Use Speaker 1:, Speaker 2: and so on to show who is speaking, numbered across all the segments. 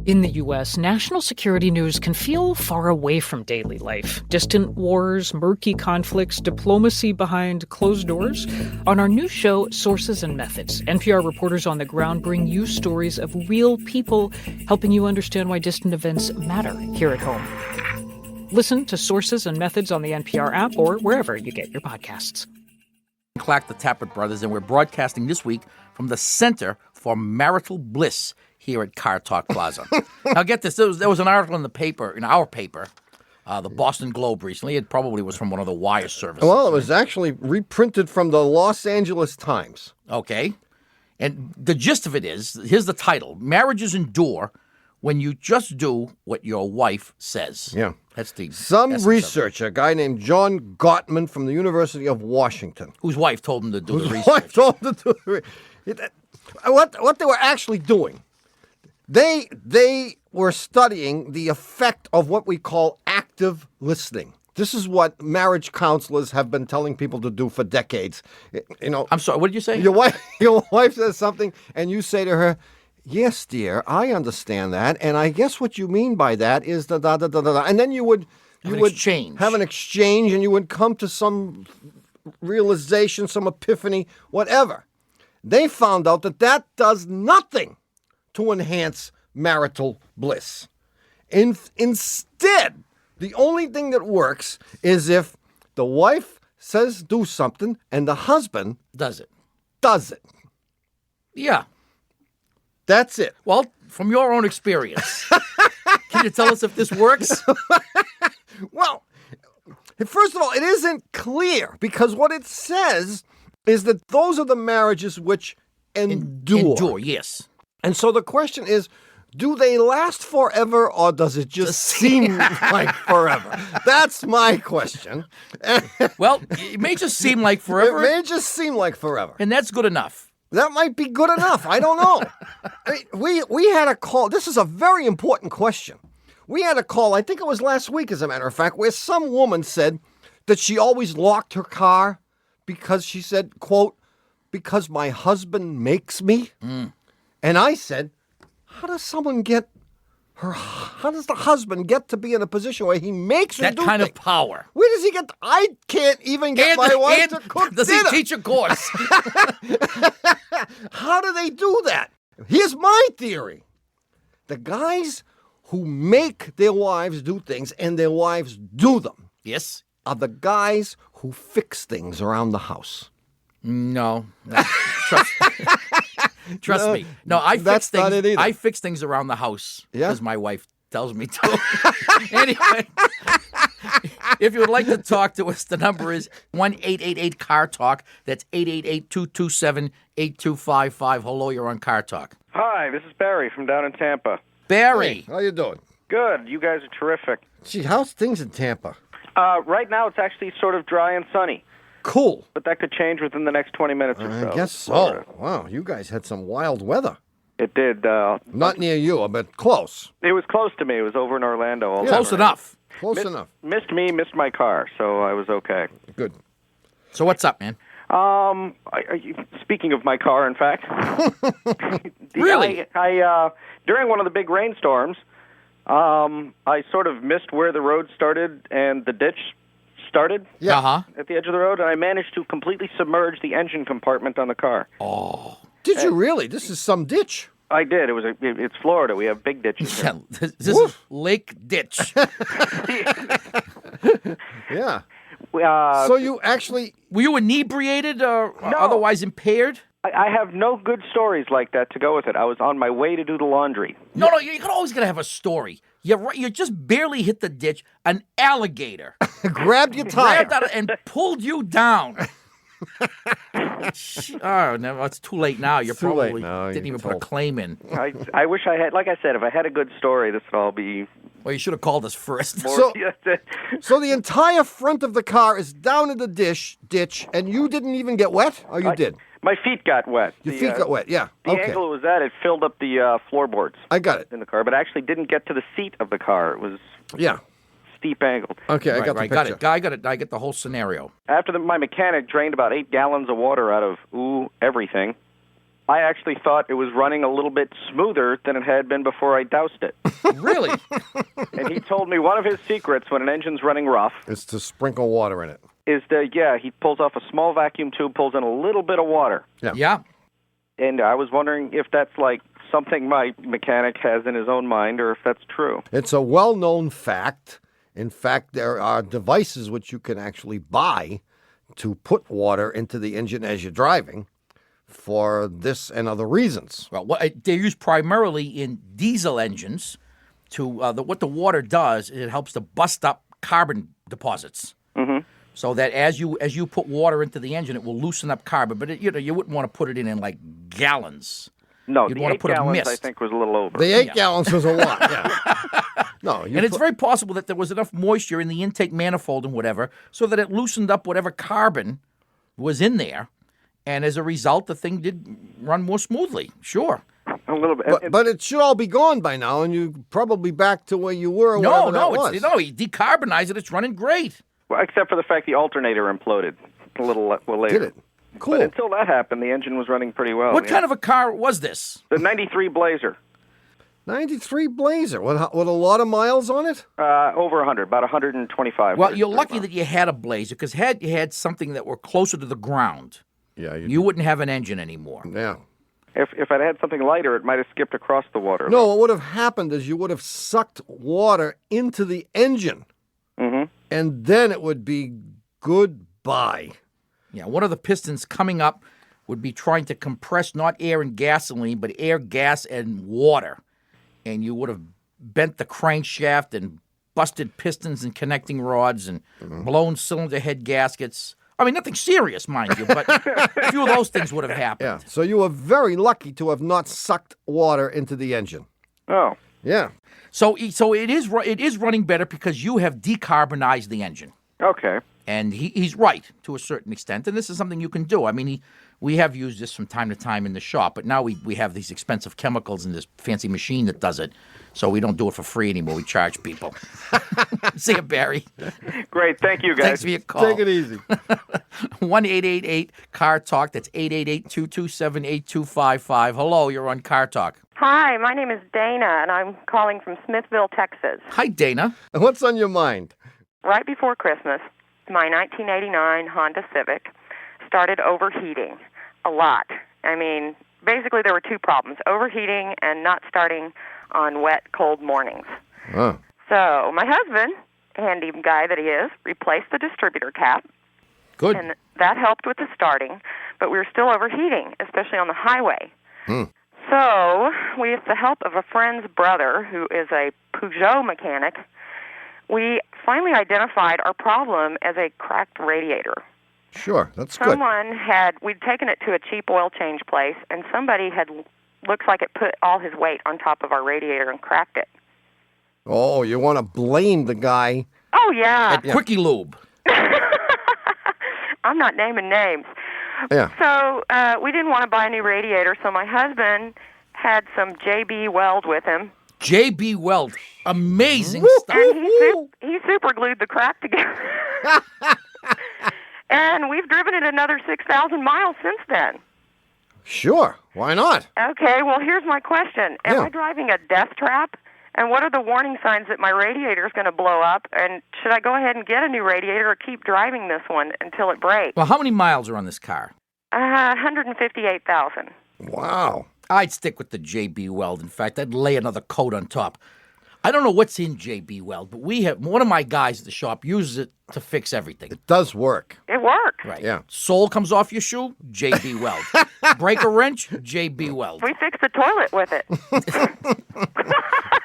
Speaker 1: In the U.S., national security news can feel far away from daily life. Distant wars, murky conflicts, diplomacy behind closed doors. On our new show, Sources and Methods, NPR reporters on the ground bring you stories of real people, helping you understand why distant events matter here at home. Listen to Sources and Methods on the NPR app or wherever you get your podcasts.
Speaker 2: Clark, the Tappert brothers, and we're broadcasting this week from the Center for Marital Bliss here at Car Talk Plaza. Now, get this. There was an article in our paper, the Boston Globe recently. It probably was from one of the wire services.
Speaker 3: Well, it was actually reprinted from the Los Angeles Times.
Speaker 2: Okay. And the gist of it is, here's the title: Marriages Endure When You Just Do What Your Wife Says.
Speaker 3: Yeah.
Speaker 2: That's the
Speaker 3: Some
Speaker 2: essence
Speaker 3: researcher, a guy named John Gottman from the University of Washington.
Speaker 2: whose wife told him to do the research.
Speaker 3: Whose wife told him to do the research. What they were actually doing, they were studying the effect of what we call active listening. This is what marriage counselors have been telling people to do for decades. You know,
Speaker 2: I'm sorry, what did you say?
Speaker 3: Your wife says something, and you say to her, "Yes, dear, I understand that, and I guess what you mean by that is da da da da da." And then you would
Speaker 2: exchange.
Speaker 3: have an exchange, and you would come to some realization, some epiphany, whatever. They found out that does nothing to enhance marital bliss. Instead, the only thing that works is if the wife says do something and the husband
Speaker 2: Does it?
Speaker 3: does it.
Speaker 2: Yeah.
Speaker 3: That's it.
Speaker 2: Well, from your own experience, can you tell us if this works?
Speaker 3: Well, first of all, it isn't clear because what it says is that those are the marriages which endure.
Speaker 2: Endure, yes.
Speaker 3: And so the question is, do they last forever or does it just seem like forever? That's my question.
Speaker 2: Well, it may just seem like forever.
Speaker 3: It may just seem like forever.
Speaker 2: And that's good enough.
Speaker 3: That might be good enough. I don't know. We had a call. This is a very important question. We had a call, I think it was last week, as a matter of fact, where some woman said that she always locked her car because she said, quote, "because my husband makes me." And I said, how does the husband get to be in a position where he makes her
Speaker 2: That
Speaker 3: do
Speaker 2: kind
Speaker 3: things?
Speaker 2: of power.
Speaker 3: Where does he get? I can't even get my wife to cook
Speaker 2: Does
Speaker 3: dinner.
Speaker 2: he teach a course?
Speaker 3: How do they do that? Here's my theory. The guys who make their wives do things and their wives do them
Speaker 2: Yes.
Speaker 3: are the guys who fix things around the house.
Speaker 2: No. Trust me. No, I fix
Speaker 3: That's
Speaker 2: things.
Speaker 3: not it either.
Speaker 2: I fix things around the house
Speaker 3: Yeah?
Speaker 2: as my wife tells me to. Anyway, if you would like to talk to us, the number is 1-888-CAR-TALK. That's 888-227-8255. Hello, you're on Car Talk.
Speaker 4: Hi, this is Barry from down in Tampa.
Speaker 2: Barry.
Speaker 3: Hey, how you doing?
Speaker 4: Good. You guys are terrific.
Speaker 3: Gee, how's things in Tampa?
Speaker 4: Right now, it's actually sort of dry and sunny,
Speaker 3: Cool.
Speaker 4: but that could change within the next 20 minutes or so.
Speaker 3: I guess so.
Speaker 4: Florida.
Speaker 3: Wow, you guys had some wild weather.
Speaker 4: It did.
Speaker 3: Not near you, but close.
Speaker 4: It was close to me. It was over in Orlando. All
Speaker 2: Close
Speaker 4: over.
Speaker 2: enough.
Speaker 3: Close enough.
Speaker 4: Missed me, missed my car, so I was okay.
Speaker 3: Good.
Speaker 2: So what's up, man?
Speaker 4: Speaking of my car, in fact.
Speaker 2: Really?
Speaker 4: I during one of the big rainstorms, I sort of missed where the road started and the ditch started
Speaker 3: Yeah.
Speaker 2: Uh-huh.
Speaker 4: at the edge of the road, and I managed to completely submerge the engine compartment on the car.
Speaker 3: Did you really? This is some ditch.
Speaker 4: I did. It's Florida. We have big ditches here.
Speaker 2: This is Lake Ditch.
Speaker 3: Yeah.
Speaker 4: Uh,
Speaker 3: So you actually...
Speaker 2: Were you inebriated or
Speaker 4: No.
Speaker 2: otherwise impaired?
Speaker 4: I have no good stories like that to go with it. I was on my way to do the laundry.
Speaker 2: No, you always got to have a story. You just barely hit the ditch. An alligator
Speaker 3: grabbed your tire.
Speaker 2: grabbed out and pulled you down. Oh, no, it's too late now. You
Speaker 3: It's too late
Speaker 2: probably
Speaker 3: now.
Speaker 2: didn't
Speaker 3: You
Speaker 2: even put a
Speaker 3: told.
Speaker 2: claim in.
Speaker 4: I wish I had, like I said, if I had a good story, this would all be
Speaker 2: Well, you should have called us first.
Speaker 4: more.
Speaker 3: So-
Speaker 4: Yes,
Speaker 3: So the entire front of the car is down in the ditch, and you didn't even get wet? Or you did?
Speaker 4: my feet got wet.
Speaker 3: Your feet got wet, yeah.
Speaker 4: The
Speaker 3: Okay.
Speaker 4: angle it was at, it filled up the floorboards
Speaker 3: I got it.
Speaker 4: in the car, but actually didn't get to the seat of the car. It was
Speaker 3: Yeah.
Speaker 4: steep angled.
Speaker 3: Okay, I got the
Speaker 2: right,
Speaker 3: picture.
Speaker 2: got it. I get the whole scenario.
Speaker 4: After my mechanic drained about 8 gallons of water out of everything, I actually thought it was running a little bit smoother than it had been before I doused it.
Speaker 2: Really?
Speaker 4: And he told me one of his secrets when an engine's running rough
Speaker 3: It's to sprinkle water in it.
Speaker 4: is that, he pulls off a small vacuum tube, pulls in a little bit of water.
Speaker 2: Yeah.
Speaker 4: And I was wondering if that's like something my mechanic has in his own mind or if that's true.
Speaker 3: It's a well-known fact. In fact, there are devices which you can actually buy to put water into the engine as you're driving for this and other reasons.
Speaker 2: Well, they're used primarily in diesel engines. What the water does is it helps to bust up carbon deposits.
Speaker 4: Mm-hmm.
Speaker 2: So that as you put water into the engine, it will loosen up carbon. But you wouldn't want to put it in like gallons.
Speaker 4: No,
Speaker 2: You'd
Speaker 4: the
Speaker 2: want to
Speaker 4: 8
Speaker 2: put a
Speaker 4: gallons,
Speaker 2: mist.
Speaker 4: I think, was a little over.
Speaker 3: The 8 gallons was a lot, yeah. No,
Speaker 2: And it's very possible that there was enough moisture in the intake manifold and whatever, so that it loosened up whatever carbon was in there. And as a result, the thing did run more smoothly. Sure.
Speaker 4: A little bit.
Speaker 3: But it should all be gone by now, and you're probably back to where you were. Or whatever that was.
Speaker 2: You decarbonize it. It's running great.
Speaker 4: Well, except for the fact the alternator imploded a little later.
Speaker 3: Did it? Cool.
Speaker 4: But until that happened, the engine was running pretty well.
Speaker 2: What kind of a car was this?
Speaker 4: The 93 Blazer.
Speaker 3: 93 Blazer. With a lot of miles on it?
Speaker 4: Over 100, about 125.
Speaker 2: Well, you're lucky that you had a Blazer, because had you had something that were closer to the ground,
Speaker 3: Yeah.
Speaker 2: you wouldn't have an engine anymore.
Speaker 3: Yeah.
Speaker 4: If I'd had something lighter, it might have skipped across the water.
Speaker 3: No, what would have happened is you would have sucked water into the engine,
Speaker 4: Mm-hmm.
Speaker 3: and then it would be goodbye.
Speaker 2: Yeah, one of the pistons coming up would be trying to compress not air and gasoline, but air, gas, and water. And you would have bent the crankshaft and busted pistons and connecting rods and blown cylinder head gaskets. I mean, nothing serious, mind you, but a few of those things would have happened.
Speaker 3: Yeah. So you were very lucky to have not sucked water into the engine.
Speaker 4: Oh.
Speaker 3: Yeah.
Speaker 2: So it is running better because you have decarbonized the engine.
Speaker 4: Okay.
Speaker 2: And he's right to a certain extent, and this is something you can do. I mean, we have used this from time to time in the shop, but now we have these expensive chemicals and this fancy machine that does it, so we don't do it for free anymore. We charge people. See you, Barry.
Speaker 4: Great. Thank you, guys.
Speaker 2: Thanks for your call.
Speaker 3: Take it easy.
Speaker 2: 1-888-CAR-TALK. That's 888-227-8255. Hello, you're on Car Talk.
Speaker 5: Hi, my name is Dana, and I'm calling from Smithville, Texas.
Speaker 2: Hi, Dana.
Speaker 3: And what's on your mind?
Speaker 5: Right before Christmas, my 1989 Honda Civic started overheating a lot. I mean, basically there were two problems, overheating and not starting on wet, cold mornings.
Speaker 3: Oh.
Speaker 5: So my husband, handy guy that he is, replaced the distributor cap,
Speaker 2: Good.
Speaker 5: and that helped with the starting, but we were still overheating, especially on the highway. So, with the help of a friend's brother, who is a Peugeot mechanic, we finally identified our problem as a cracked radiator.
Speaker 3: Sure, that's good.
Speaker 5: We'd taken it to a cheap oil change place, and somebody looks like it put all his weight on top of our radiator and cracked it.
Speaker 3: Oh, you want to blame the guy?
Speaker 5: Oh, yeah.
Speaker 2: At Quickie Lube.
Speaker 5: I'm not naming names.
Speaker 3: Yeah.
Speaker 5: So we didn't want to buy a new radiator, so my husband had some JB Weld with him.
Speaker 2: JB Weld. Amazing stuff.
Speaker 5: And he super glued the crack together. And we've driven it another 6,000 miles since then.
Speaker 3: Sure, why not?
Speaker 5: Okay, well, here's my question. Am
Speaker 3: Yeah.
Speaker 5: I driving a death trap? And what are the warning signs that my radiator is going to blow up? And should I go ahead and get a new radiator or keep driving this one until it breaks?
Speaker 2: Well, how many miles are on this car?
Speaker 5: 158,000.
Speaker 3: Wow.
Speaker 2: I'd stick with the JB Weld. In fact, I'd lay another coat on top. I don't know what's in JB Weld, but one of my guys at the shop uses it to fix everything.
Speaker 3: It does work.
Speaker 5: It works.
Speaker 2: Right.
Speaker 3: Yeah.
Speaker 2: Sole comes off your shoe, JB Weld. Break a wrench, JB Weld.
Speaker 5: We fixed the toilet with it.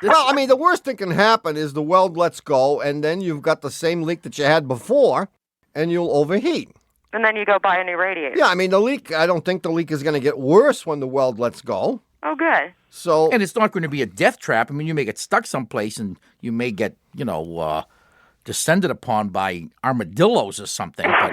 Speaker 3: Well, I mean, the worst that can happen is the weld lets go, and then you've got the same leak that you had before, and you'll overheat.
Speaker 5: And then you go buy a new radiator.
Speaker 3: Yeah, I mean, I don't think the leak is going to get worse when the weld lets go.
Speaker 5: Oh, good.
Speaker 3: So,
Speaker 2: And it's not going to be a death trap. I mean, you may get stuck someplace and you may get, descended upon by armadillos or something. But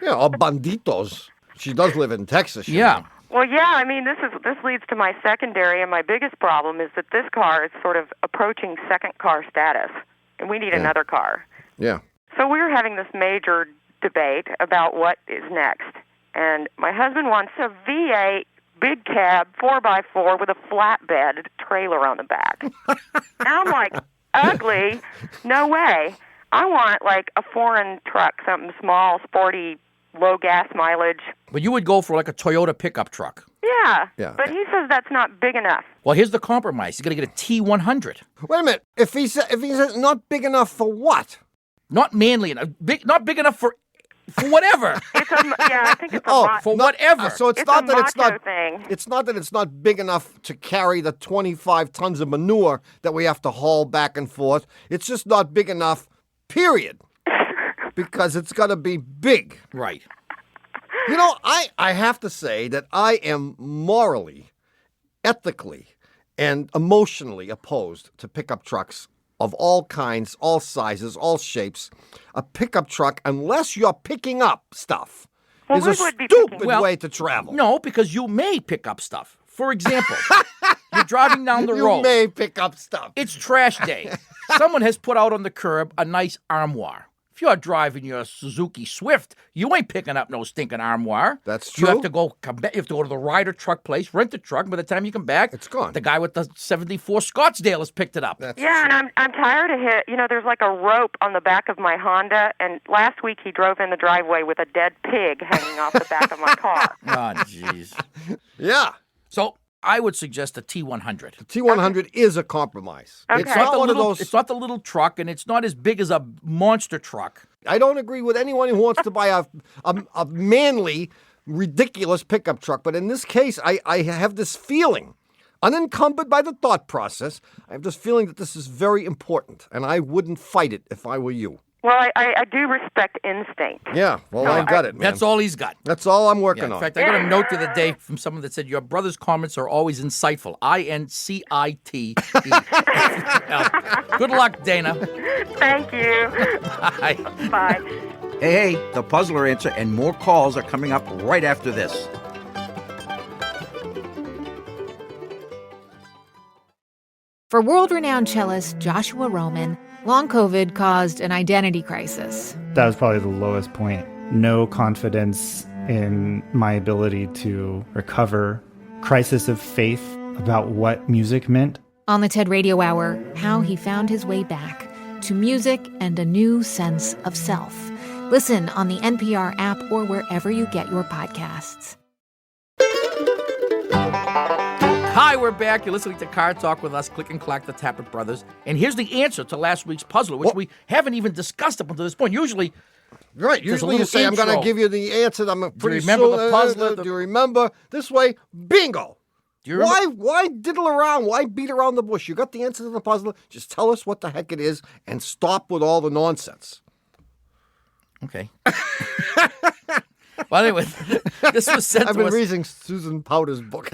Speaker 3: yeah, or banditos. She does live in Texas. you
Speaker 2: yeah.
Speaker 3: know.
Speaker 5: Well, yeah, I mean, this leads to my secondary, and my biggest problem is that this car is sort of approaching second car status, and we need another car.
Speaker 3: Yeah.
Speaker 5: So we're having this major debate about what is next. And my husband wants a V8 big cab, 4x4 with a flatbed trailer on the back. And I'm like, ugly? No way. I want like a foreign truck, something small, sporty, low gas mileage.
Speaker 2: But you would go for like a Toyota pickup truck.
Speaker 5: Yeah. But he says that's not big enough.
Speaker 2: Well, here's the compromise. He's going to get a T100.
Speaker 3: Wait a minute. If he said not big enough for what?
Speaker 2: Not manly enough. Not big enough for whatever.
Speaker 5: I think it's
Speaker 2: for whatever.
Speaker 3: So it's
Speaker 5: It's
Speaker 3: not
Speaker 5: a
Speaker 3: that it's
Speaker 5: macho
Speaker 3: not.
Speaker 5: thing.
Speaker 3: It's not that it's not big enough to carry the 25 tons of manure that we have to haul back and forth. It's just not big enough. Period. Because it's got to be big.
Speaker 2: Right.
Speaker 3: You know, I have to say that I am morally, ethically, and emotionally opposed to pickup trucks of all kinds, all sizes, all shapes. A pickup truck, unless you're picking up stuff,
Speaker 5: Well,
Speaker 3: is
Speaker 5: we
Speaker 3: a
Speaker 5: would be
Speaker 3: stupid
Speaker 5: picking-
Speaker 3: way to travel.
Speaker 2: No, because you may pick up stuff. For example, you're driving down the road.
Speaker 3: You may pick up stuff.
Speaker 2: It's trash day. Someone has put out on the curb a nice armoire. If you're driving your Suzuki Swift, you ain't picking up no stinking armoire.
Speaker 3: That's
Speaker 2: You have
Speaker 3: true.
Speaker 2: to come back. You have to go to the Ryder truck place, rent the truck. By the time you come back,
Speaker 3: It's gone.
Speaker 2: The guy with the '74 Scottsdale has picked it up.
Speaker 5: Yeah, and I'm tired of it. You know, there's like a rope on the back of my Honda, and last week he drove in the driveway with a dead pig hanging off the back of my car.
Speaker 2: Oh, jeez.
Speaker 3: Yeah.
Speaker 2: So I would suggest a T100.
Speaker 3: T100 is a compromise.
Speaker 5: Okay.
Speaker 3: It's not one of those.
Speaker 2: It's not the little truck, and it's not as big as a monster truck.
Speaker 3: I don't agree with anyone who wants to buy a manly, ridiculous pickup truck. But in this case, I have this feeling, unencumbered by the thought process, I have this feeling that this is very important, and I wouldn't fight it if I were you.
Speaker 5: Well, I do respect instinct.
Speaker 3: Yeah, well, I got it, man.
Speaker 2: That's all he's got.
Speaker 3: That's all I'm
Speaker 2: Yeah,
Speaker 3: working
Speaker 2: in
Speaker 3: on.
Speaker 2: fact, I got a note the other day from someone that said, your brother's comments are always insightful. INCITE. Good luck, Dana.
Speaker 5: Thank you.
Speaker 2: Bye.
Speaker 5: Bye.
Speaker 6: Hey, the puzzler answer and more calls are coming up right after this.
Speaker 7: For world-renowned cellist Joshua Roman, long COVID caused an identity crisis.
Speaker 8: That was probably the lowest point. No confidence in my ability to recover. Crisis of faith about what music meant.
Speaker 7: On the TED Radio Hour, how he found his way back to music and a new sense of self. Listen on the NPR app or wherever you get your podcasts.
Speaker 2: Hi, we're back. You're listening to Car Talk with us, Click and Clack, the Tappet Brothers. And here's the answer to last week's puzzler, which we haven't even discussed up until this point. Usually,
Speaker 3: Right,
Speaker 2: there's a
Speaker 3: usually you
Speaker 2: little
Speaker 3: say, I'm going to
Speaker 2: intro.
Speaker 3: give you the answer. I'm pretty
Speaker 2: remember
Speaker 3: soon,
Speaker 2: the puzzler?
Speaker 3: Do you remember? This way, bingo.
Speaker 2: do you remember?
Speaker 3: Why diddle around? Why beat around the bush? You got the answer to the puzzle. Just tell us what the heck it is and stop with all the nonsense.
Speaker 2: Okay. Well, anyway, this was sent
Speaker 3: I've
Speaker 2: to
Speaker 3: been
Speaker 2: us.
Speaker 3: reading Susan Powder's book.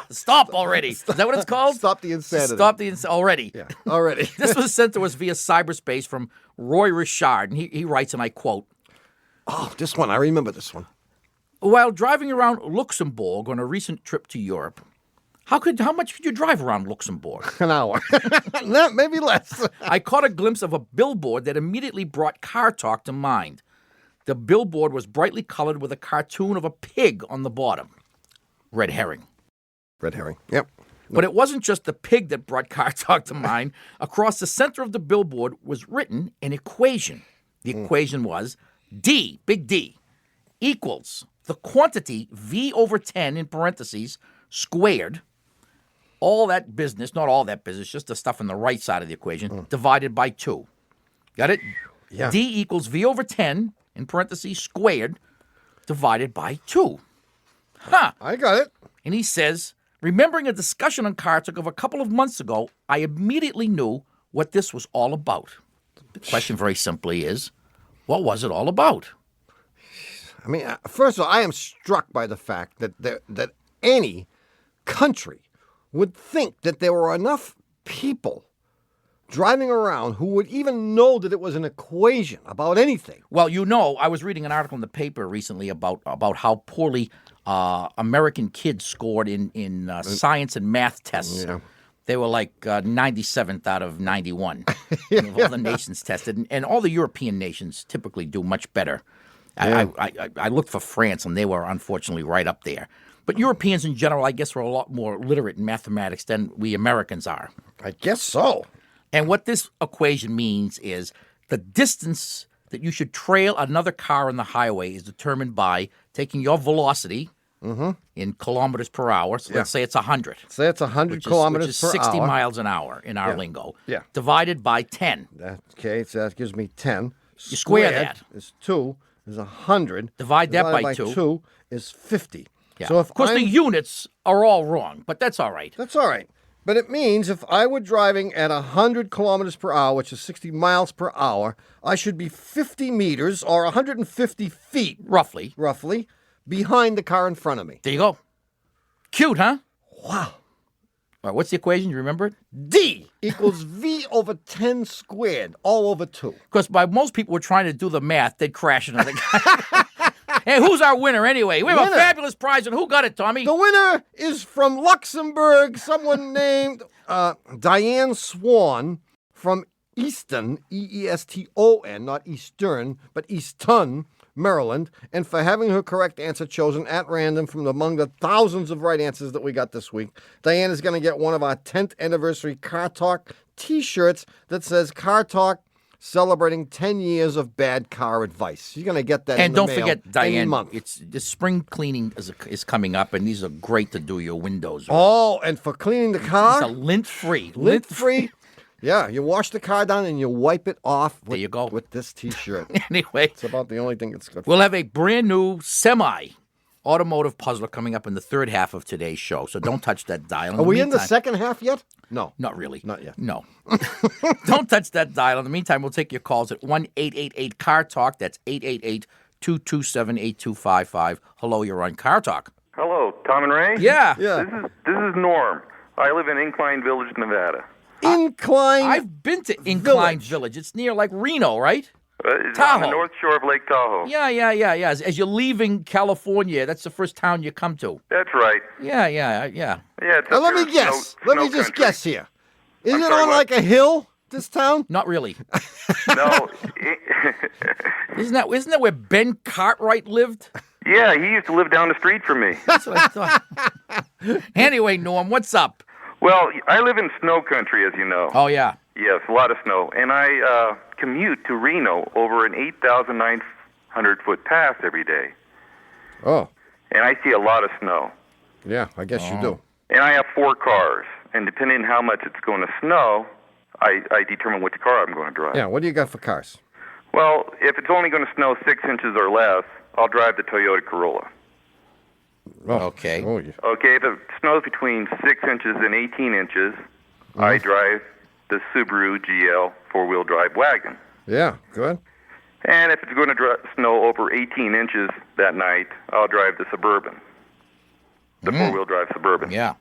Speaker 2: Stop already. Is that what it's called?
Speaker 3: Stop the insanity.
Speaker 2: Stop the already.
Speaker 3: Yeah, already.
Speaker 2: This was sent to us via cyberspace from Roy Richard, and he writes, and I quote,
Speaker 3: Oh, this one. I remember this one.
Speaker 2: while driving around Luxembourg on a recent trip to Europe, how much could you drive around Luxembourg?
Speaker 3: An hour. No, maybe less.
Speaker 2: I caught a glimpse of a billboard that immediately brought Car Talk to mind. The billboard was brightly colored with a cartoon of a pig on the bottom. Red herring.
Speaker 3: Red herring. Yep.
Speaker 2: But it wasn't just the pig that brought Car Talk to mind. Across the center of the billboard was written an equation. The equation was D, big D, equals the quantity V over 10 in parentheses squared, all that business, not all that business, just the stuff on the right side of the equation, divided by 2. Got it?
Speaker 3: Yeah.
Speaker 2: D equals V over 10 in parentheses squared divided by 2. Huh.
Speaker 3: I got it.
Speaker 2: And he says, remembering a discussion on Car Talk of a couple of months ago, I immediately knew what this was all about. The question very simply is, what was it all about?
Speaker 3: I mean, first of all, I am struck by the fact that that any country would think that there were enough people driving around who would even know that it was an equation about anything.
Speaker 2: Well, you know, I was reading an article in the paper recently about how poorly American kids scored in science and math tests.
Speaker 3: Yeah.
Speaker 2: They were like 97th out of 91 of all the nations tested. And all the European nations typically do much better I looked for France, and they were unfortunately right up there. But Europeans in general, I guess, are a lot more literate in mathematics than we Americans are.
Speaker 3: I guess so.
Speaker 2: And what this equation means is the distance that you should trail another car on the highway is determined by taking your velocity in kilometers per hour. So let's say it's 100.
Speaker 3: Say it's 100 kilometers
Speaker 2: which is
Speaker 3: per
Speaker 2: 60
Speaker 3: hour.
Speaker 2: miles an hour in our lingo.
Speaker 3: Yeah.
Speaker 2: Divided by 10.
Speaker 3: Okay, so that gives me 10.
Speaker 2: You square
Speaker 3: Squared
Speaker 2: that.
Speaker 3: is 2, is 100.
Speaker 2: Divide that
Speaker 3: Divided
Speaker 2: by
Speaker 3: 2 is 50.
Speaker 2: Yeah.
Speaker 3: So if
Speaker 2: of course, the units are all wrong, but that's all right.
Speaker 3: That's all right. But it means if I were driving at 100 kilometers per hour, which is 60 miles per hour, I should be 50 meters or 150 feet,
Speaker 2: Roughly.
Speaker 3: behind the car in front of me.
Speaker 2: There you go. Cute, huh?
Speaker 3: Wow.
Speaker 2: All right, what's the equation? You remember it?
Speaker 3: D equals V over 10 squared, all over 2.
Speaker 2: Because by most people were trying to do the math, they'd crash into the guy. Hey, who's our winner anyway? We have
Speaker 3: Winner.
Speaker 2: a fabulous prize, and who got it, Tommy?
Speaker 3: The winner is from Luxembourg, someone named Diane Swan from Easton, E-E-S-T-O-N, not Eastern, but Easton, Maryland, and for having her correct answer chosen at random from among the thousands of right answers that we got this week, Diane is going to get one of our 10th anniversary Car Talk t-shirts that says Car Talk celebrating 10 years of bad car advice. She's going to get that in
Speaker 2: And
Speaker 3: the
Speaker 2: don't
Speaker 3: mail
Speaker 2: forget,
Speaker 3: any
Speaker 2: Diane,
Speaker 3: month.
Speaker 2: it's the spring cleaning is coming up, and these are great to do your windows.
Speaker 3: Oh, and for cleaning the car?
Speaker 2: These are lint-free.
Speaker 3: Lint-free? Yeah, you wash the car down and you wipe it off with,
Speaker 2: There you go.
Speaker 3: with this t-shirt.
Speaker 2: Anyway,
Speaker 3: It's about the only thing that's good.
Speaker 2: we'll have a brand new semi-automotive puzzler coming up in the third half of today's show, so don't touch that dial.
Speaker 3: Are we in the
Speaker 2: meantime-
Speaker 3: second half yet? No.
Speaker 2: Not really.
Speaker 3: Not yet.
Speaker 2: No. Don't touch that dial. In the meantime, we'll take your calls at 1-888-CAR-TALK. That's 888-227-8255. Hello, you're on Car Talk.
Speaker 9: Hello, Tom and Ray.
Speaker 2: Yeah.
Speaker 3: Yeah.
Speaker 9: This is Norm. I live in Incline Village, Nevada.
Speaker 3: Incline.
Speaker 2: I've been to Incline Village. It's near like Reno, right?
Speaker 9: It's on the
Speaker 2: Tahoe.
Speaker 9: north shore of Lake Tahoe.
Speaker 2: Yeah. As you're leaving California, that's the first town you come to.
Speaker 9: That's right.
Speaker 2: Yeah.
Speaker 9: Yeah. It's
Speaker 3: Now,
Speaker 9: up
Speaker 3: let
Speaker 9: there,
Speaker 3: me guess.
Speaker 9: snow
Speaker 3: Let me just
Speaker 9: country.
Speaker 3: guess here. Is
Speaker 9: I'm
Speaker 3: it
Speaker 9: sorry,
Speaker 3: on
Speaker 9: what?
Speaker 3: like a hill, this town?
Speaker 2: Not really.
Speaker 9: No.
Speaker 2: Isn't that where Ben Cartwright lived?
Speaker 9: Yeah, he used to live down the street from me.
Speaker 2: That's what I thought. Anyway, Norm, what's up?
Speaker 9: Well, I live in snow country, as you know.
Speaker 2: Oh, yeah.
Speaker 9: Yes, a lot of snow. And I commute to Reno over an 8,900-foot pass every day.
Speaker 3: Oh,
Speaker 9: And I see a lot of snow.
Speaker 3: yeah, I guess you do.
Speaker 9: And I have 4 cars. And depending on how much it's going to snow, I determine which car I'm going to drive.
Speaker 3: Yeah, what do you got for cars?
Speaker 9: Well, if it's only going to snow 6 inches or less, I'll drive the Toyota Corolla.
Speaker 3: Oh,
Speaker 2: Okay.
Speaker 3: Oh, yeah.
Speaker 9: Okay, if it snows between 6 inches and 18 inches, I drive the Subaru GL four-wheel drive wagon.
Speaker 3: Yeah, good.
Speaker 9: And if it's going to snow over 18 inches that night, I'll drive the Suburban, the four-wheel drive Suburban.
Speaker 2: Yeah.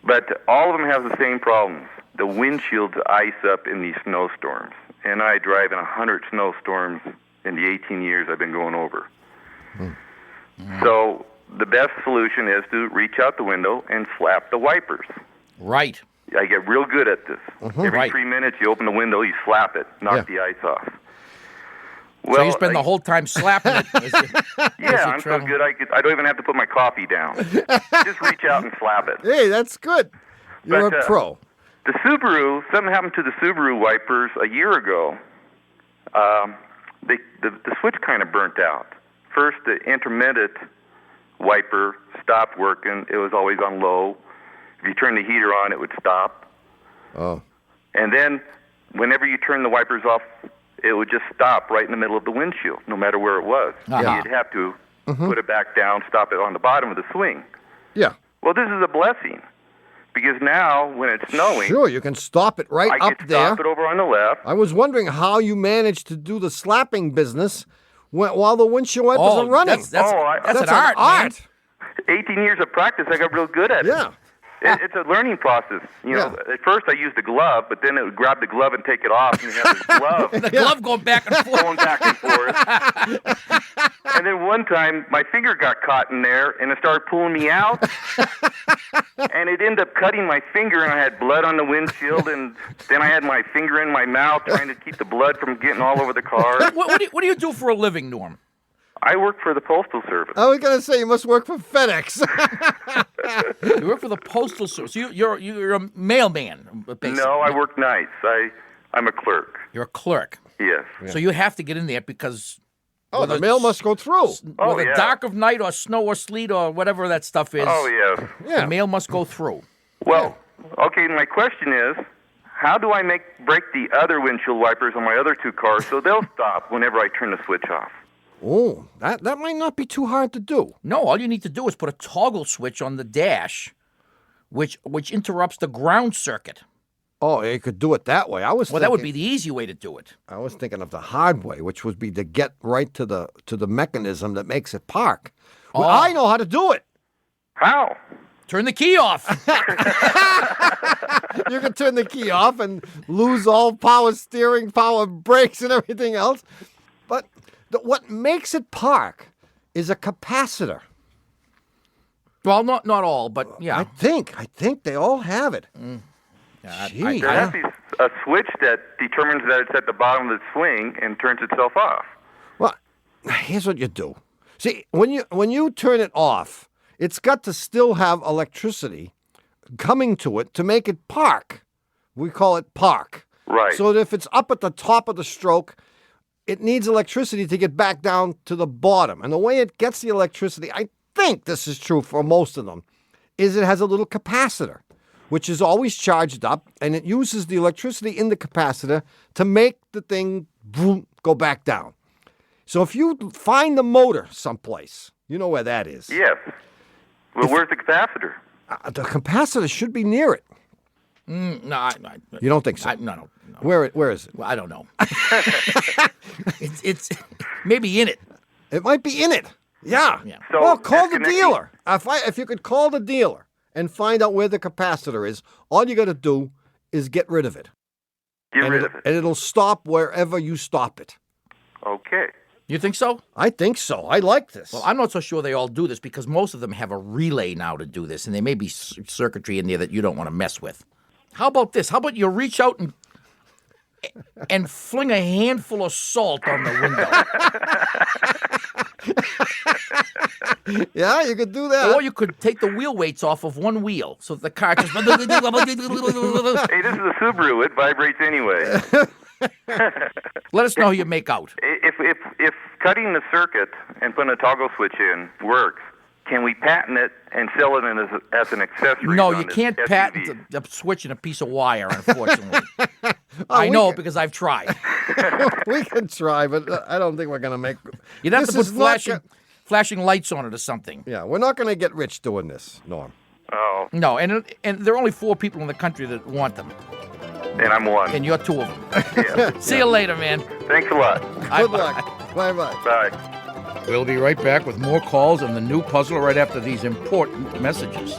Speaker 9: But all of them have the same problems. The windshields ice up in these snowstorms. And I drive in 100 snowstorms in the 18 years I've been going over. So the best solution is to reach out the window and slap the wipers.
Speaker 2: Right.
Speaker 9: I get real good at this. Every
Speaker 2: Right.
Speaker 9: 3 minutes, you open the window, you slap it, knock the ice off.
Speaker 2: So you spend the whole time slapping it.
Speaker 9: Yeah, I'm so good, I don't even have to put my coffee down. Just reach out and slap it.
Speaker 3: Hey, that's good. You're
Speaker 9: But,
Speaker 3: a pro.
Speaker 9: The Subaru, something happened to the Subaru wipers a year ago. The switch kind of burnt out. First, the intermittent wiper stopped working. It was always on low. If you turn the heater on, it would stop.
Speaker 3: Oh.
Speaker 9: And then, whenever you turn the wipers off, it would just stop right in the middle of the windshield, no matter where it was.
Speaker 2: Uh-huh.
Speaker 9: You'd have to put it back down, stop it on the bottom of the swing.
Speaker 3: Yeah.
Speaker 9: Well, this is a blessing, because now, when it's snowing,
Speaker 3: Sure, you can stop it right
Speaker 9: I
Speaker 3: up
Speaker 9: can
Speaker 3: there.
Speaker 9: stop it over on the left.
Speaker 3: I was wondering how you managed to do the slapping business while the windshield wipers are running.
Speaker 2: That's an art, man.
Speaker 9: 18 years of practice, I got real good at it.
Speaker 3: Yeah.
Speaker 9: It's a learning process. You know, at first I used the glove, but then it would grab the glove and take it off, and you have this glove
Speaker 2: The glove going back and forth.
Speaker 9: going back and forth. And then one time, my finger got caught in there, and it started pulling me out. And it ended up cutting my finger, and I had blood on the windshield, and then I had my finger in my mouth trying to keep the blood from getting all over the car.
Speaker 2: What do you do for a living, Norm?
Speaker 9: I work for the Postal Service.
Speaker 3: I was going to say you must work for FedEx.
Speaker 2: You work for the Postal Service. You're a mailman, basically.
Speaker 9: No, I work nights. I'm a clerk.
Speaker 2: You're a clerk.
Speaker 9: Yes.
Speaker 2: So you have to get in there because...
Speaker 3: The mail must go through.
Speaker 2: Whether dark of night or snow or sleet or whatever that stuff is.
Speaker 9: Oh, yeah.
Speaker 2: The mail must go through.
Speaker 9: Well, okay, my question is, how do I break the other windshield wipers on my other two cars so they'll stop whenever I turn the switch off?
Speaker 3: Oh, that might not be too hard to do.
Speaker 2: No, all you need to do is put a toggle switch on the dash, which interrupts the ground circuit.
Speaker 3: Oh, you could do it that way.
Speaker 2: That would be the easy way to do it.
Speaker 3: I was thinking of the hard way, which would be to get right to the mechanism that makes it park. Well, I know how to do it.
Speaker 9: How?
Speaker 2: Turn the key off.
Speaker 3: You can turn the key off and lose all power steering, power brakes, and everything else. But what makes it park is a capacitor.
Speaker 2: Well, not all, but yeah.
Speaker 3: I think they all have it. Gee,
Speaker 9: There has to be a switch that determines that it's at the bottom of the swing and turns itself off.
Speaker 3: Well, here's what you do. See, when you turn it off, it's got to still have electricity coming to it to make it park. We call it park.
Speaker 9: Right.
Speaker 3: So that if it's up at the top of the stroke, it needs electricity to get back down to the bottom. And the way it gets the electricity, I think this is true for most of them, is it has a little capacitor, which is always charged up, and it uses the electricity in the capacitor to make the thing go back down. So if you find the motor someplace, you know where that is.
Speaker 9: Yes. Well, where's the capacitor?
Speaker 3: The capacitor should be near it.
Speaker 2: No,
Speaker 3: You don't think so?
Speaker 2: No.
Speaker 3: Where is it?
Speaker 2: Well, I don't know. it's maybe in it.
Speaker 3: It might be in it. Yeah.
Speaker 9: So
Speaker 3: well, call the
Speaker 9: that's connecting-
Speaker 3: dealer. If you could call the dealer and find out where the capacitor is, all you got to do is get rid of it.
Speaker 9: Get rid of it.
Speaker 3: And it'll stop wherever you stop it.
Speaker 9: Okay.
Speaker 2: You think so?
Speaker 3: I think so. I like this.
Speaker 2: Well, I'm not so sure they all do this because most of them have a relay now to do this, and there may be circuitry in there that you don't want to mess with. How about this? How about you reach out and fling a handful of salt on the window?
Speaker 3: Yeah, you could do that.
Speaker 2: Or you could take the wheel weights off of one wheel so that the car just...
Speaker 9: Hey, this is a Subaru. It vibrates anyway.
Speaker 2: Let us know how you make out.
Speaker 9: If cutting the circuit and putting a toggle switch in works, can we patent it and sell it as an accessory?
Speaker 2: No,
Speaker 9: on
Speaker 2: you
Speaker 9: this
Speaker 2: can't
Speaker 9: SUV?
Speaker 2: patent the switch in a piece of wire, unfortunately. I know because I've tried.
Speaker 3: We can try, but I don't think we're going to make...
Speaker 2: You'd have to
Speaker 3: This
Speaker 2: put
Speaker 3: is not
Speaker 2: flashing lights on it or something.
Speaker 3: Yeah, we're not going to get rich doing this, Norm.
Speaker 9: Oh,
Speaker 2: No, and there are only 4 people in the country that want them,
Speaker 9: and I'm one.
Speaker 2: and you're 2 of them.
Speaker 9: Yeah.
Speaker 2: See you later, man.
Speaker 9: Thanks a lot.
Speaker 3: Good luck. Bye-bye.
Speaker 9: Bye.
Speaker 2: We'll be right back with more calls and the new puzzle right after these important messages.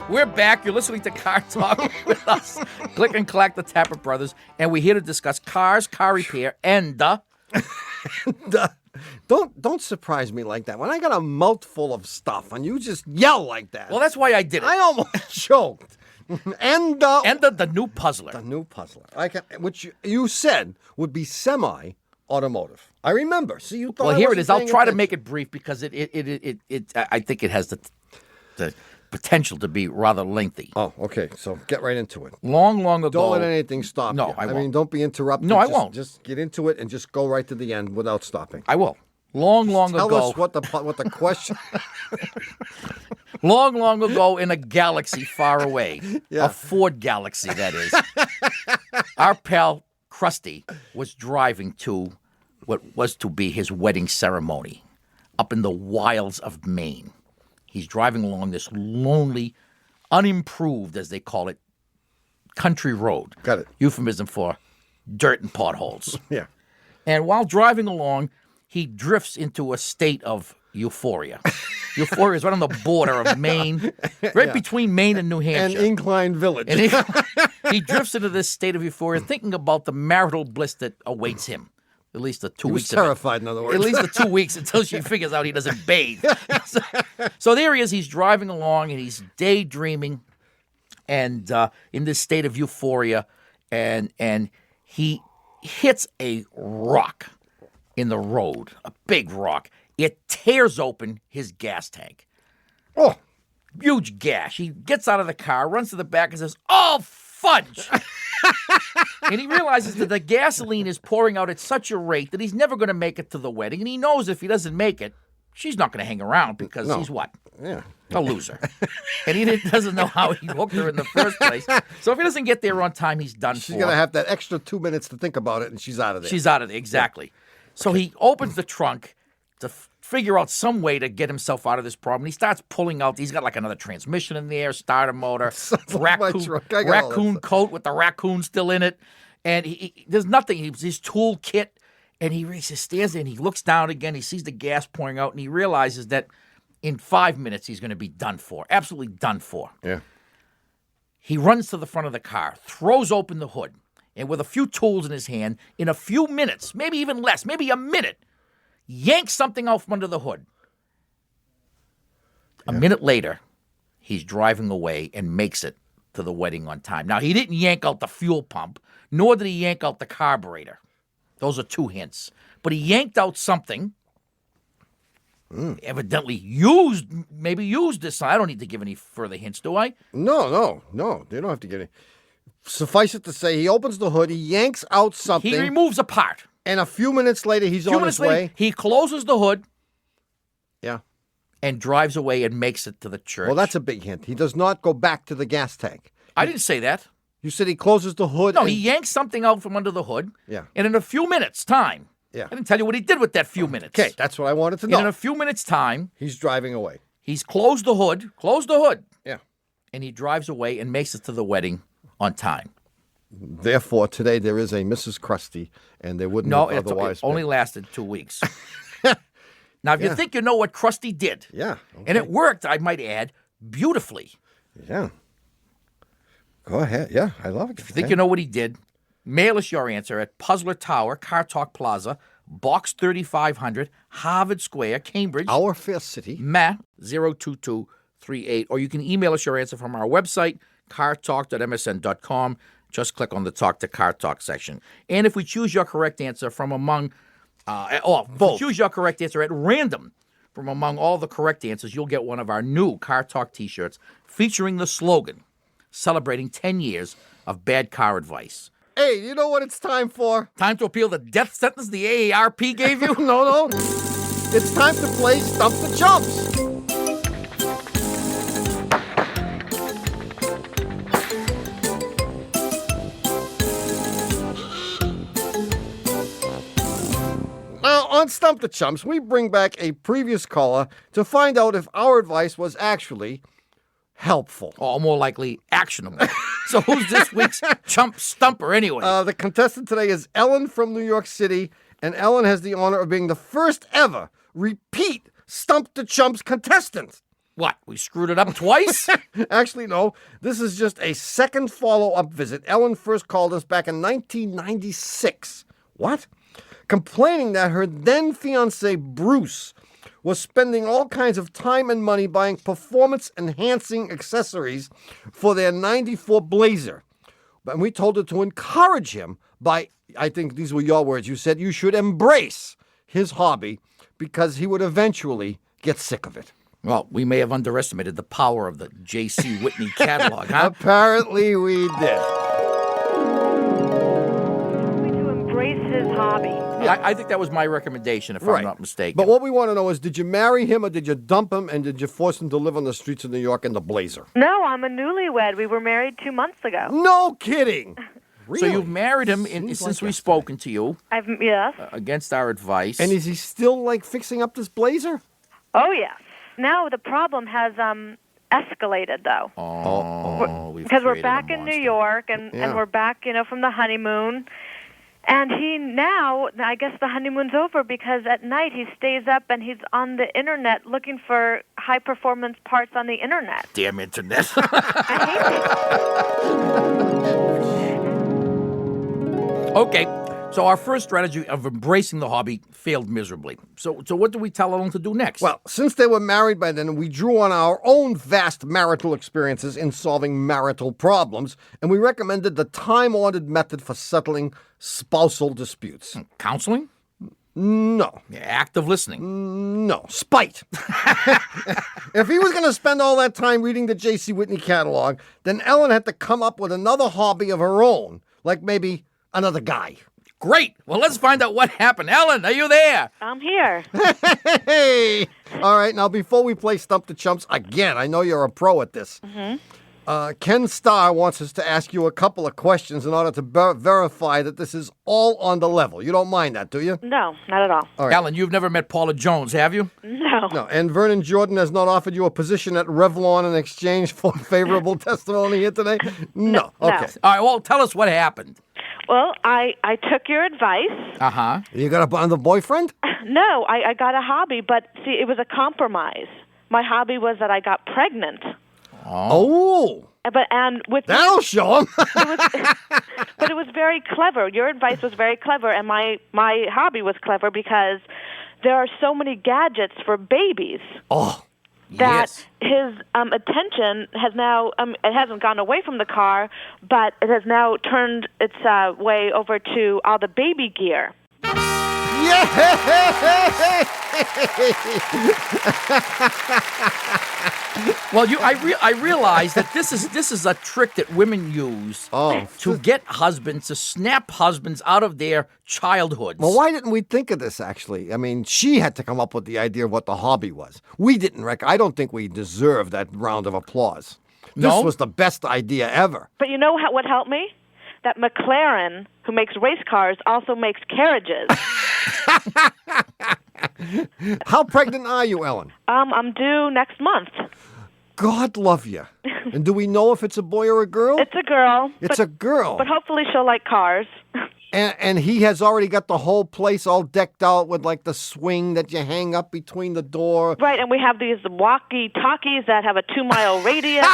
Speaker 2: We're back. You're listening to Car Talk with us, Click and Clack, the Tapper Brothers, and we're here to discuss cars, car repair, and
Speaker 3: Don't surprise me like that. When I got a mouthful of stuff and you just yell like that.
Speaker 2: Well, that's why I did it.
Speaker 3: I almost choked. And
Speaker 2: the new puzzler.
Speaker 3: The new puzzler. Which you said would be semi-automotive. I remember. See, you thought.
Speaker 2: Well,
Speaker 3: I
Speaker 2: here it
Speaker 3: wasn't
Speaker 2: is. I'll
Speaker 3: paying
Speaker 2: try to
Speaker 3: attention.
Speaker 2: make it brief because I think it has the potential to be rather lengthy.
Speaker 3: Oh, okay. So get right into it.
Speaker 2: Long ago.
Speaker 3: Don't let anything stop
Speaker 2: No,
Speaker 3: you.
Speaker 2: I
Speaker 3: mean,
Speaker 2: won't.
Speaker 3: don't be interrupted.
Speaker 2: No, I
Speaker 3: Just-
Speaker 2: won't.
Speaker 3: Just get into it and just go right to the end without stopping.
Speaker 2: I will. Long
Speaker 3: Tell
Speaker 2: ago.
Speaker 3: us what the question.
Speaker 2: Long ago in a galaxy far away.
Speaker 3: Yeah.
Speaker 2: A Ford galaxy, that is. Our pal Krusty was driving to what was to be his wedding ceremony up in the wilds of Maine. He's driving along this lonely, unimproved, as they call it, country road.
Speaker 3: Got it.
Speaker 2: Euphemism for dirt and potholes.
Speaker 3: Yeah.
Speaker 2: And while driving along, he drifts into a state of euphoria. Euphoria is right on the border of Maine, right between Maine and New
Speaker 3: And
Speaker 2: Hampshire.
Speaker 3: Incline Village.
Speaker 2: And he drifts into this state of euphoria, thinking about the marital bliss that awaits him. At least the 2
Speaker 3: He was
Speaker 2: weeks. of it.
Speaker 3: terrified, in other words.
Speaker 2: At least the 2 weeks until she figures out he doesn't bathe. So there he is. He's driving along and he's daydreaming and in this state of euphoria, and he hits a rock in the road, a big rock. It tears open his gas tank.
Speaker 3: Oh,
Speaker 2: huge gash. He gets out of the car, runs to the back, and says, "Oh, fudge!" And he realizes that the gasoline is pouring out at such a rate that he's never going to make it to the wedding. And he knows if he doesn't make it, she's not going to hang around because he's what?
Speaker 3: Yeah.
Speaker 2: A loser. And he doesn't know how he hooked her in the first place. So if he doesn't get there on time, he's done
Speaker 3: She's
Speaker 2: for.
Speaker 3: going to have that extra 2 minutes to think about it, and she's out of there.
Speaker 2: She's out of there, exactly. So he opens the trunk to figure out some way to get himself out of this problem. He starts pulling out. He's got like another transmission in there, starter motor, raccoon coat with the raccoon still in it. And there's nothing. His tool kit. And he just stands there and he looks down again. He sees the gas pouring out and he realizes that in 5 minutes he's going to be done for. Absolutely done for.
Speaker 3: Yeah.
Speaker 2: He runs to the front of the car, throws open the hood, and with a few tools in his hand, in a few minutes, maybe even less, maybe a minute, yanks something out from under the hood. A minute later, he's driving away and makes it to the wedding on time. Now, he didn't yank out the fuel pump, nor did he yank out the carburetor. Those are 2 hints. But he yanked out something, evidently maybe used this. I don't need to give any further hints, do I?
Speaker 3: No. You don't have to get it. Suffice it to say, he opens the hood, he yanks out something.
Speaker 2: He removes a part.
Speaker 3: And a few minutes later, he's on his way.
Speaker 2: He closes the hood.
Speaker 3: Yeah.
Speaker 2: And drives away and makes it to the church.
Speaker 3: Well, that's a big hint. He does not go back to the gas tank.
Speaker 2: I didn't say that.
Speaker 3: You said he closes the hood.
Speaker 2: No, he yanks something out from under the hood.
Speaker 3: Yeah.
Speaker 2: And in a few minutes' time.
Speaker 3: Yeah.
Speaker 2: I didn't tell you what he did with that few minutes.
Speaker 3: Okay, that's what I wanted to know.
Speaker 2: And in a few minutes' time.
Speaker 3: He's driving away.
Speaker 2: He's closed the hood.
Speaker 3: Yeah.
Speaker 2: And he drives away and makes it to the wedding on time.
Speaker 3: Therefore, today there is a Mrs. Krusty, and there wouldn't have otherwise
Speaker 2: it only lasted 2 weeks. Now, if you think you know what Krusty did,
Speaker 3: okay.
Speaker 2: And it worked, I might add, beautifully.
Speaker 3: Yeah. Go ahead. Yeah, I love it.
Speaker 2: If you think you know what he did, mail us your answer at Puzzler Tower, Car Talk Plaza, Box 3500, Harvard Square, Cambridge.
Speaker 3: Our fair city.
Speaker 2: Matt 02238. Or you can email us your answer from our website, cartalk.msn.com. Just click on the Talk to Car Talk section. And if we choose your correct answer from among, if we choose your correct answer at random from among all the correct answers, you'll get one of our new Car Talk t-shirts featuring the slogan, celebrating 10 years of bad car advice.
Speaker 3: Hey, you know what it's time for?
Speaker 2: Time to appeal the death sentence the AARP gave you?
Speaker 3: No. It's time to play Stump the Chumps. Now, on Stump the Chumps, we bring back a previous caller to find out if our advice was actually helpful.
Speaker 2: Or more likely, actionable. So who's this week's chump stumper anyway?
Speaker 3: The contestant today is Ellen from New York City, and Ellen has the honor of being the first ever repeat Stump the Chumps contestant.
Speaker 2: What, we screwed it up twice?
Speaker 3: Actually, no. This is just a second follow-up visit. Ellen first called us back in 1996. What? Complaining that her then-fiancé, Bruce, was spending all kinds of time and money buying performance-enhancing accessories for their 94 Blazer. And we told her to encourage him by, I think these were your words, you said you should embrace his hobby because he would eventually get sick of it.
Speaker 2: Well, we may have underestimated the power of the J.C. Whitney catalog, huh?
Speaker 3: Apparently we did.
Speaker 10: To embrace his hobby.
Speaker 2: Yeah, I think that was my recommendation, if I'm not mistaken.
Speaker 3: But what we want to know is, did you marry him or did you dump him, and did you force him to live on the streets of New York in the Blazer?
Speaker 10: No, I'm a newlywed. We were married 2 months ago.
Speaker 3: No kidding. Really?
Speaker 2: So you've married him since we've spoken to you.
Speaker 10: Yes.
Speaker 2: Against our advice.
Speaker 3: And is he still, fixing up this Blazer?
Speaker 10: Oh, yes. Now the problem has escalated, though. Because we're back in New York, and we're back, from the honeymoon. And he now, I guess the honeymoon's over because at night he stays up and he's on the internet looking for high-performance parts on the internet.
Speaker 2: Damn internet.
Speaker 10: I hate it.
Speaker 2: Okay, So our first strategy of embracing the hobby failed miserably. So what do we tell Ellen to do next?
Speaker 3: Well, since they were married by then, we drew on our own vast marital experiences in solving marital problems, and we recommended the time-honored method for settling spousal disputes.
Speaker 2: Counseling?
Speaker 3: No.
Speaker 2: Active listening?
Speaker 3: No. Spite. If he was going to spend all that time reading the J.C. Whitney catalog, then Ellen had to come up with another hobby of her own, like maybe another guy.
Speaker 2: Great. Well, let's find out what happened. Ellen, are you there?
Speaker 10: I'm here.
Speaker 3: Hey! All right, now before we play Stump the Chumps again, I know you're a pro at this. Ken Starr wants us to ask you a couple of questions in order to verify that this is all on the level. You don't mind that, do you?
Speaker 10: No, not at all.
Speaker 3: All right.
Speaker 2: Ellen, you've never met Paula Jones, have you?
Speaker 10: No.
Speaker 3: No, and Vernon Jordan has not offered you a position at Revlon in exchange for favorable testimony here today? No. Okay.
Speaker 2: All right, well, tell us what happened.
Speaker 10: Well, I took your advice.
Speaker 2: Uh-huh.
Speaker 3: You got another boyfriend?
Speaker 10: No, I got a hobby, but see, it was a compromise. My hobby was that I got pregnant.
Speaker 3: Oh.
Speaker 10: That'll
Speaker 3: show him.
Speaker 10: But it was very clever. Your advice was very clever, and my hobby was clever because there are so many gadgets for babies.
Speaker 3: Oh.
Speaker 10: That his attention has now, it hasn't gone away from the car, but it has now turned its way over to all the baby gear.
Speaker 2: Well, I realize that this is a trick that women use to get husbands, to snap husbands out of their childhoods.
Speaker 3: Well, why didn't we think of this, actually? I mean, she had to come up with the idea of what the hobby was. We didn't I don't think we deserve that round of applause.
Speaker 2: No?
Speaker 3: This was the best idea ever.
Speaker 10: But you know what helped me? That McLaren, who makes race cars, also makes carriages.
Speaker 3: How pregnant are you, Ellen?
Speaker 10: I'm due next month.
Speaker 3: God love you. And do we know if it's a boy or a girl?
Speaker 10: It's a girl.
Speaker 3: It's a girl.
Speaker 10: But hopefully she'll like cars.
Speaker 3: And he has already got the whole place all decked out with like the swing that you hang up between the door.
Speaker 10: Right, and we have these walkie-talkies that have a 2-mile radius.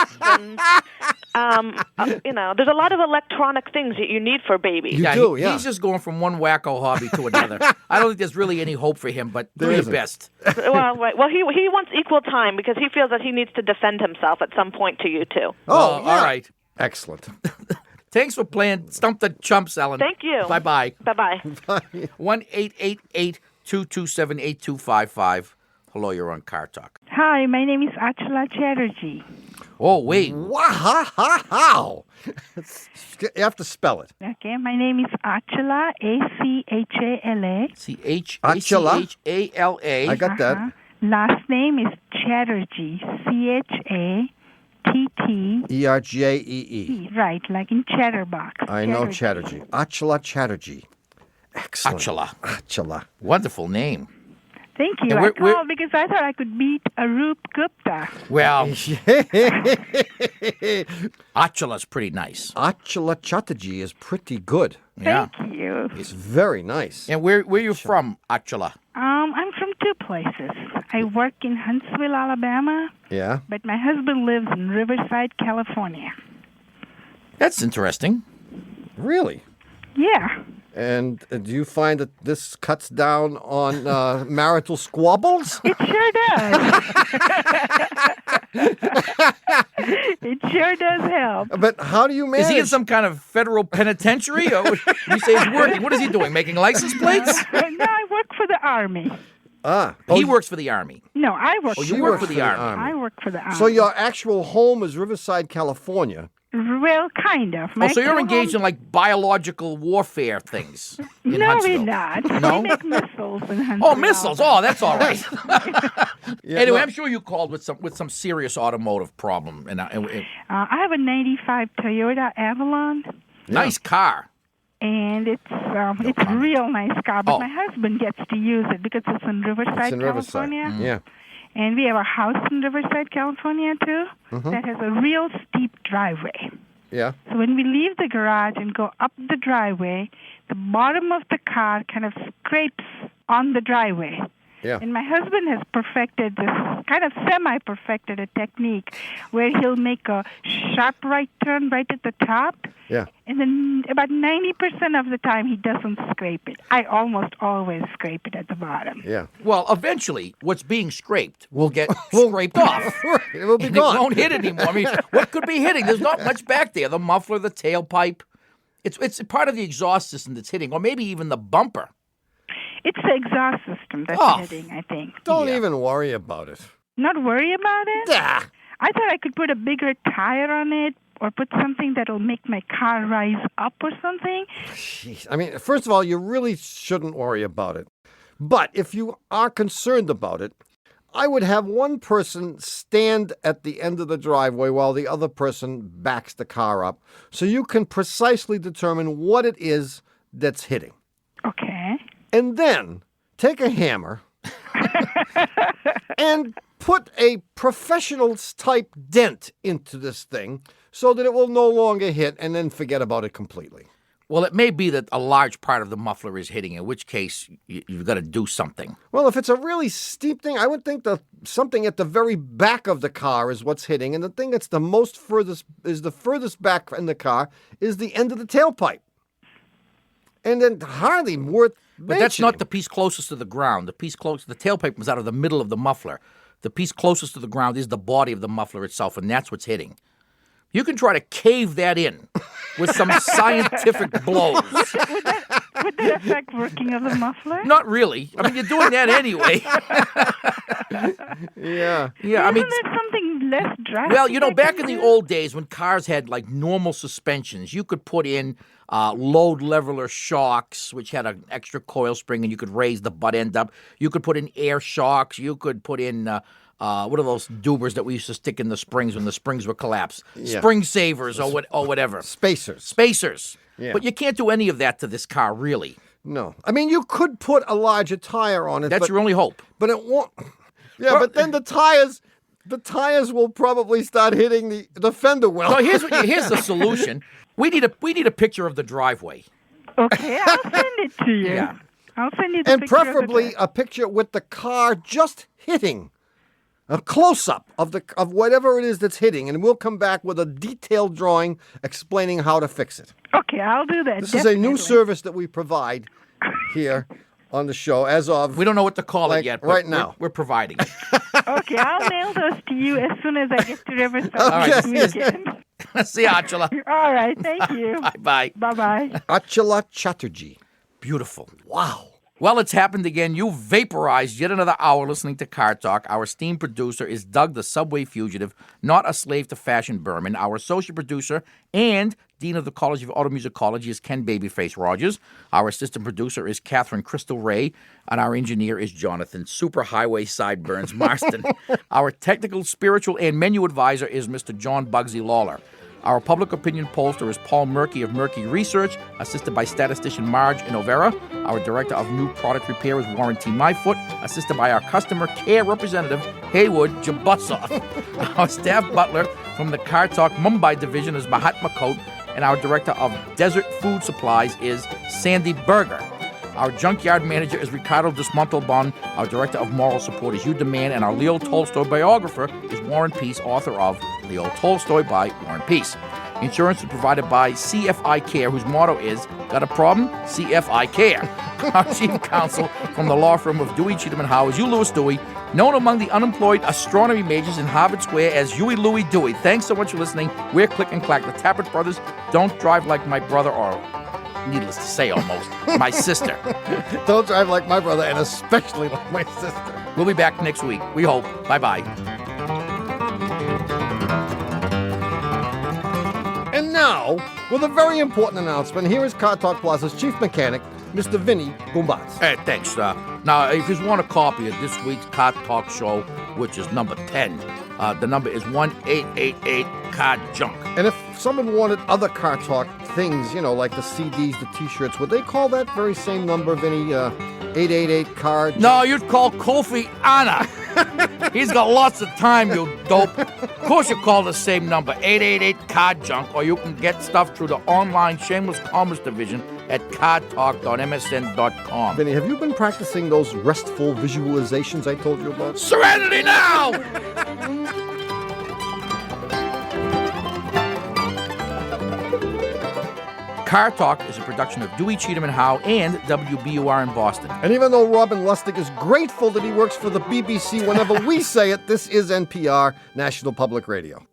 Speaker 10: And, there's a lot of electronic things that you need for babies.
Speaker 2: He's just going from one wacko hobby to another. I don't think there's really any hope for him, but do your best.
Speaker 10: Well, he wants equal time because he feels that he needs to defend himself at some point to you two.
Speaker 2: All right.
Speaker 3: Excellent.
Speaker 2: Thanks for playing Stump the Chumps, Ellen.
Speaker 10: Thank you.
Speaker 2: Bye-bye.
Speaker 10: Bye-bye.
Speaker 2: 1-888-227-8255. Hello, you're on Car Talk.
Speaker 11: Hi, my name is Achala Chatterjee.
Speaker 2: Oh, wait.
Speaker 3: Wow. You have to spell it.
Speaker 11: Okay, my name is Achala, A-C-H-A-L-A.
Speaker 2: C-H-A-C-H-A-L-A.
Speaker 3: I got that.
Speaker 11: Last name is Chatterjee, C-H-A-T-T.
Speaker 3: E-R-J-E-E.
Speaker 11: Right, like in Chatterbox.
Speaker 3: I know Chatterjee. Achala Chatterjee. Excellent.
Speaker 2: Achala. Wonderful name.
Speaker 11: Thank you. I called because I thought I could meet Arup Gupta.
Speaker 2: Well, Achala's pretty nice.
Speaker 3: Achala Chatterjee is pretty good.
Speaker 2: Yeah.
Speaker 11: Thank you.
Speaker 3: It's very nice.
Speaker 2: And where are you from, Achala?
Speaker 11: I'm from two places. I work in Huntsville, Alabama.
Speaker 3: Yeah.
Speaker 11: But my husband lives in Riverside, California.
Speaker 2: That's interesting.
Speaker 3: Really?
Speaker 11: Yeah.
Speaker 3: And do you find that this cuts down on marital squabbles?
Speaker 11: It sure does. It sure does help.
Speaker 3: But how do you manage?
Speaker 2: Is he in some kind of federal penitentiary? Or you say he's working. What is he doing? Making license plates?
Speaker 11: No, I work for the Army.
Speaker 2: He works for the Army.
Speaker 11: No, I work
Speaker 2: you work for the Army.
Speaker 11: I work for the Army.
Speaker 3: So your actual home is Riverside, California.
Speaker 11: Well, kind of.
Speaker 2: So you're engaged in like biological warfare things in
Speaker 11: No,
Speaker 2: Huntsville.
Speaker 11: we're not.
Speaker 2: No?
Speaker 11: We make missiles in Huntsville.
Speaker 2: Oh, missiles. Oh, that's all right. Anyway,
Speaker 3: well-
Speaker 2: I'm sure you called with some serious automotive problem. And
Speaker 11: I have a 95 Toyota Avalon.
Speaker 2: Nice car.
Speaker 11: And it's a real nice car, but my husband gets to use it because it's in Riverside, California.
Speaker 3: Yeah.
Speaker 11: And we have a house in Riverside, California, too, that has a real steep driveway.
Speaker 3: Yeah.
Speaker 11: So when we leave the garage and go up the driveway, the bottom of the car kind of scrapes on the driveway.
Speaker 3: Yeah.
Speaker 11: And my husband has perfected this, kind of semi-perfected a technique where he'll make a sharp right turn right at the top.
Speaker 3: Yeah.
Speaker 11: And then about 90% of the time he doesn't scrape it. I almost always scrape it at the bottom.
Speaker 3: Yeah.
Speaker 2: Well, eventually, what's being scraped will get scraped off.
Speaker 3: It will be
Speaker 2: and
Speaker 3: gone.
Speaker 2: It won't hit anymore. I mean, what could be hitting? There's not much back there. The muffler, the tailpipe. It's part of the exhaust system that's hitting, or maybe even the bumper.
Speaker 11: It's the exhaust system that's hitting, I think.
Speaker 3: Don't even worry about it.
Speaker 11: Not worry about it?
Speaker 3: Ah.
Speaker 11: I thought I could put a bigger tire on it or put something that'll make my car rise up or something.
Speaker 3: Jeez. I mean, first of all, you really shouldn't worry about it. But if you are concerned about it, I would have one person stand at the end of the driveway while the other person backs the car up so you can precisely determine what it is that's hitting.
Speaker 11: Okay.
Speaker 3: And then take a hammer and put a professional's type dent into this thing so that it will no longer hit, and then forget about it completely.
Speaker 2: Well, it may be that a large part of the muffler is hitting, in which case you've got to do something.
Speaker 3: Well, if it's a really steep thing, I would think that something at the very back of the car is what's hitting, and the thing that's the furthest back in the car is the end of the tailpipe. And then hardly worth
Speaker 2: But that's not the piece closest to the ground. The tailpipe comes out of the middle of the muffler. The piece closest to the ground is the body of the muffler itself, and that's what's hitting. You can try to cave that in with some scientific blows.
Speaker 11: Would that affect working of the muffler?
Speaker 2: Not really. I mean, you're doing that anyway.
Speaker 3: Yeah.
Speaker 2: Yeah, I mean,
Speaker 11: Isn't there something less drastic?
Speaker 2: well, you know,
Speaker 11: I
Speaker 2: back
Speaker 11: can
Speaker 2: in the
Speaker 11: do?
Speaker 2: old days when cars had like normal suspensions, you could put in load leveler shocks, which had an extra coil spring, and you could raise the butt end up. You could put in air shocks. You could put in what are those doobers that we used to stick in the springs when the springs would collapse?
Speaker 3: Yeah.
Speaker 2: Spring savers or whatever.
Speaker 3: Spacers. Yeah.
Speaker 2: But you can't do any of that to this car, really.
Speaker 3: No. I mean, you could put a larger tire on it.
Speaker 2: That's your only hope.
Speaker 3: But it won't. Yeah, but then the tires will probably start hitting the fender well.
Speaker 2: So here's the solution. We need a picture of the driveway.
Speaker 11: Okay, I'll send it to you.
Speaker 2: Yeah.
Speaker 11: I'll send you the
Speaker 3: And
Speaker 11: picture of
Speaker 3: preferably
Speaker 11: the
Speaker 3: a picture with the car just hitting. A close-up of whatever it is that's hitting, and we'll come back with a detailed drawing explaining how to fix it.
Speaker 11: Okay, I'll do that.
Speaker 3: This is a new service that we provide here on the show as of...
Speaker 2: We don't know what to call it yet, but
Speaker 3: right now.
Speaker 2: We're providing it.
Speaker 11: Okay, I'll mail those to you as soon as I get to Riverside
Speaker 2: right.
Speaker 11: this weekend.
Speaker 2: See you, Achala.
Speaker 11: All right, thank you.
Speaker 2: Bye-bye.
Speaker 11: Bye-bye.
Speaker 3: Achala Chatterjee.
Speaker 2: Beautiful.
Speaker 3: Wow.
Speaker 2: Well, it's happened again. You vaporized yet another hour listening to Car Talk. Our esteemed producer is Doug the Subway Fugitive, not a slave to fashion Berman. Our associate producer and Dean of the College of Automusicology is Ken Babyface Rogers. Our assistant producer is Catherine Crystal Ray, and our engineer is Jonathan Superhighway Sideburns Marston. Our technical, spiritual, and menu advisor is Mr. John Bugsy Lawler. Our public opinion pollster is Paul Murky of Murky Research, assisted by statistician Marge Inovera. Our director of new product repair is Warren T. Myfoot, assisted by our customer care representative, Haywood Jabussoff. Our staff butler from the Car Talk Mumbai division is Mahatma Kote, and our director of desert food supplies is Sandy Berger. Our junkyard manager is Ricardo Desmontalbon. Our director of moral support is Hugh DeMann. And our Leo Tolstoy biographer is Warren Peace, author of Leo Tolstoy by Warren Peace. Insurance is provided by CFI Care, whose motto is, got a problem? CFI Care. Our chief counsel from the law firm of Dewey, Cheatham & Howe is Hugh Lewis Dewey, known among the unemployed astronomy majors in Harvard Square as Huey Louie Dewey. Thanks so much for listening. We're Click and Clack. The Tappert Brothers don't drive like my brother, or needless to say almost, my sister.
Speaker 3: Don't drive like my brother, and especially like my sister.
Speaker 2: We'll be back next week. We hope. Bye-bye.
Speaker 3: And now, with a very important announcement, here is Car Talk Plaza's chief mechanic, Mr. Vinny Boombas.
Speaker 2: Hey, thanks. Now, if you want a copy of this week's Car Talk show, which is number 10, the number is 1-888-CAR-JUNK.
Speaker 3: And if someone wanted other Car Talk things, you know, like the CDs, the T-shirts, would they call that very same number, Vinny, 888-CAR-JUNK?
Speaker 2: No, you'd call Kofi Anna. He's got lots of time, you dope. Of course you call the same number, 888-CAR-JUNK, or you can get stuff through the online Shameless Commerce division at cardtalk.msn.com.
Speaker 3: Vinny, have you been practicing those restful visualizations I told you about?
Speaker 2: Serenity now! Car Talk is a production of Dewey, Cheatham, and Howe and WBUR in Boston.
Speaker 3: And even though Robin Lustig is grateful that he works for the BBC whenever we say it, this is NPR, National Public Radio.